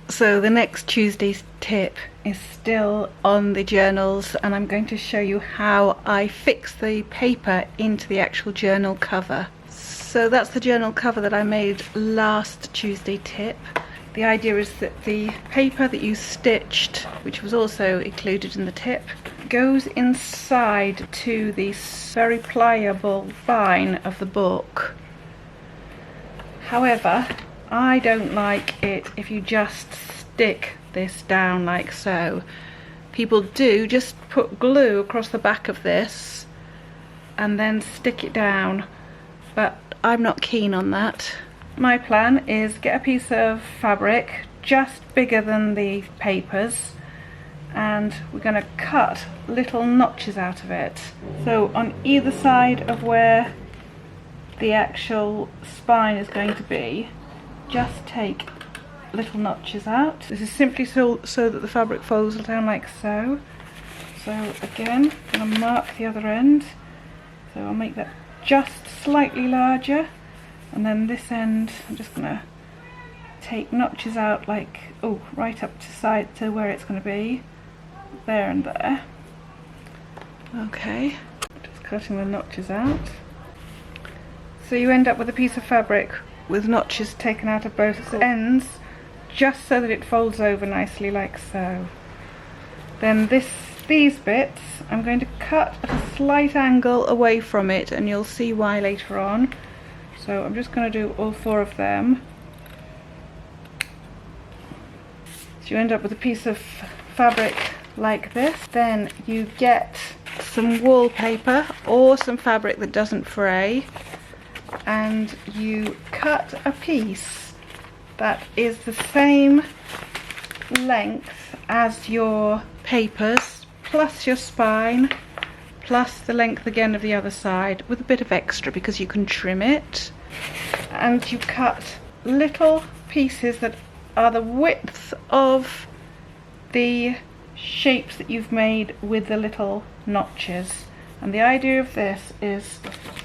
So the next Tuesday's tip is still on the journals, and I'm going to show you how I fix the paper into the actual journal cover. So that's the journal cover that I made last Tuesday tip. The idea is that the paper that you stitched, which was also included in the tip, goes inside to the very pliable spine of the book. However, I don't like it if you just stick this down like so. People do just put glue across the back of this and then stick it down, but I'm not keen on that. My plan is get a piece of fabric just bigger than the papers, and we're going to cut little notches out of it. So on either side of where the actual spine is going to be, just take little notches out. This is simply so that the fabric folds down like so. So again, I'm going to mark the other end. So I'll make that just slightly larger, and then this end I'm just going to take notches out like, oh, right up to side to where it's going to be, there and there. Okay, just cutting the notches out. So you end up with a piece of fabric with notches taken out of both ends, just so that it folds over nicely like so. Then these bits I'm going to cut at a slight angle away from it, and you'll see why later on. So I'm just going to do all 4 of them. So you end up with a piece of fabric like this. Then you get some wallpaper or some fabric that doesn't fray, and you cut a piece that is the same length as your papers, plus your spine, plus the length again of the other side, with a bit of extra because you can trim it. And you cut little pieces that are the width of the shapes that you've made with the little notches. And the idea of this is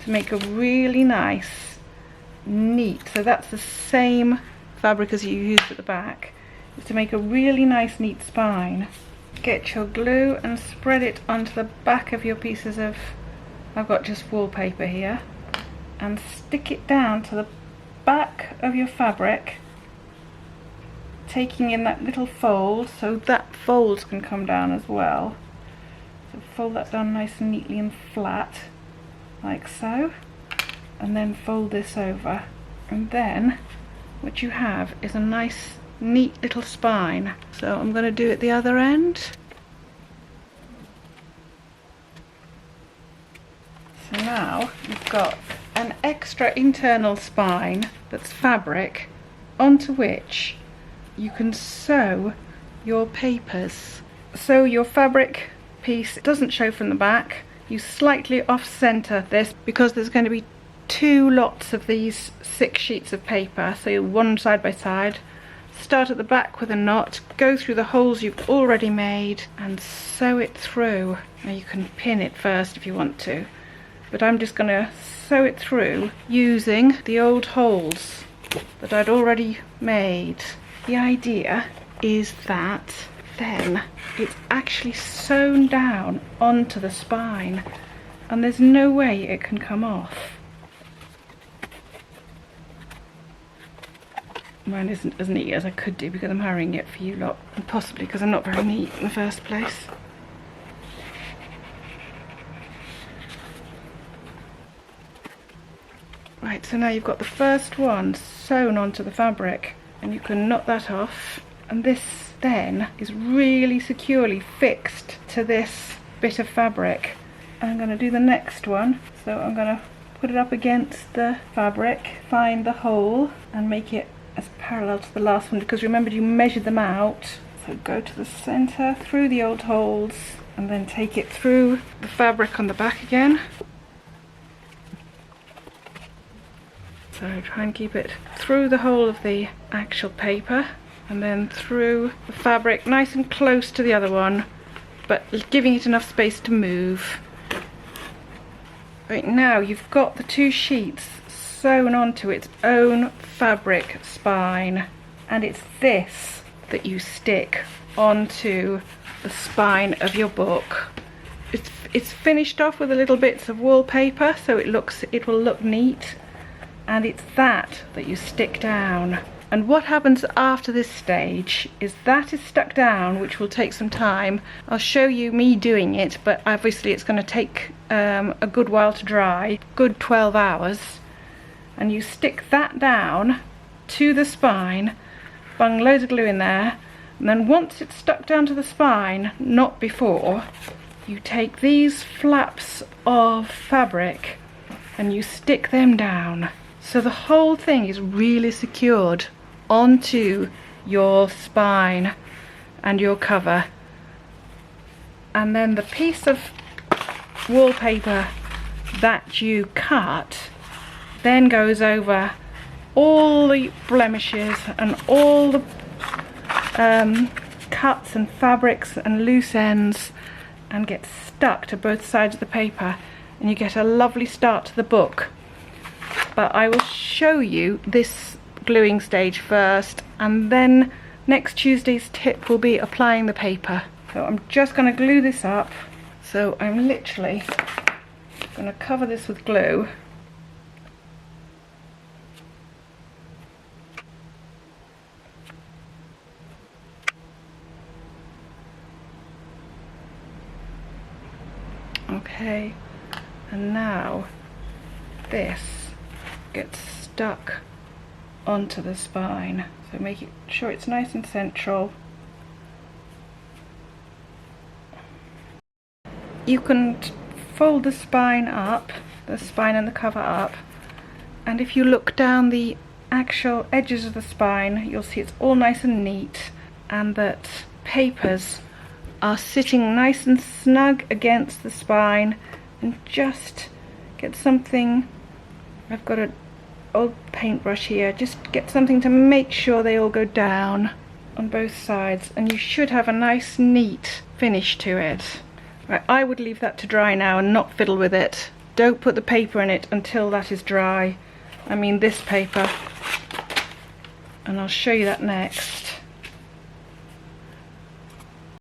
to make a really nice, neat, so that's the same fabric as you used at the back, is to make a really nice, neat spine. Get your glue and spread it onto the back of your pieces of, I've got just wallpaper here, and stick it down to the back of your fabric, taking in that little fold so that folds can come down as well. So fold that down nice and neatly and flat, like so, and then fold this over, and then what you have is a nice, neat little spine. So I'm going to do it the other end. So now you've got an extra internal spine that's fabric onto which you can sew your papers. So your fabric piece doesn't show from the back. You slightly off center this because there's going to be 2 lots of these 6 sheets of paper, so one side by side. Start at the back with a knot, go through the holes you've already made and sew it through. Now you can pin it first if you want to, but I'm just going to sew it through using the old holes that I'd already made. The idea is that then it's actually sewn down onto the spine, and there's no way it can come off. Mine isn't as neat as I could do because I'm hurrying it for you lot, and possibly because I'm not very neat in the first place. Right, so now you've got the first one sewn onto the fabric, and you can knot that off, and this then is really securely fixed to this bit of fabric. And I'm going to do the next one, so I'm going to put it up against the fabric, find the hole and make it as parallel to the last one, because remember you measured them out. So go to the center, through the old holes, and then take it through the fabric on the back again. So try and keep it through the whole of the actual paper, and then through the fabric nice and close to the other one, but giving it enough space to move. Right, now you've got the 2 sheets sewn onto its own fabric spine, and it's this that you stick onto the spine of your book. It's finished off with a little bits of wallpaper, so it will look neat, and it's that you stick down. And what happens after this stage is that is stuck down, which will take some time. I'll show you me doing it, but obviously it's going to take a good while to dry, good 12 hours. And you stick that down to the spine, bung loads of glue in there, and then once it's stuck down to the spine, not before, you take these flaps of fabric and you stick them down. So the whole thing is really secured onto your spine and your cover. And then the piece of wallpaper that you cut then goes over all the blemishes and all the cuts and fabrics and loose ends, and gets stuck to both sides of the paper, and you get a lovely start to the book. But I will show you this gluing stage first, and then next Tuesday's tip will be applying the paper. So I'm just going to glue this up. So I'm literally going to cover this with glue. Okay, and now this gets stuck onto the spine, so make sure it's nice and central. You can fold the spine up, the spine and the cover up, and if you look down the actual edges of the spine, you'll see it's all nice and neat, and that papers are sitting nice and snug against the spine. And just get something, I've got an old paintbrush here, just get something to make sure they all go down on both sides, and you should have a nice neat finish to it. Right, I would leave that to dry now and not fiddle with it. Don't put the paper in it until that is dry. I mean this paper, and I'll show you that next.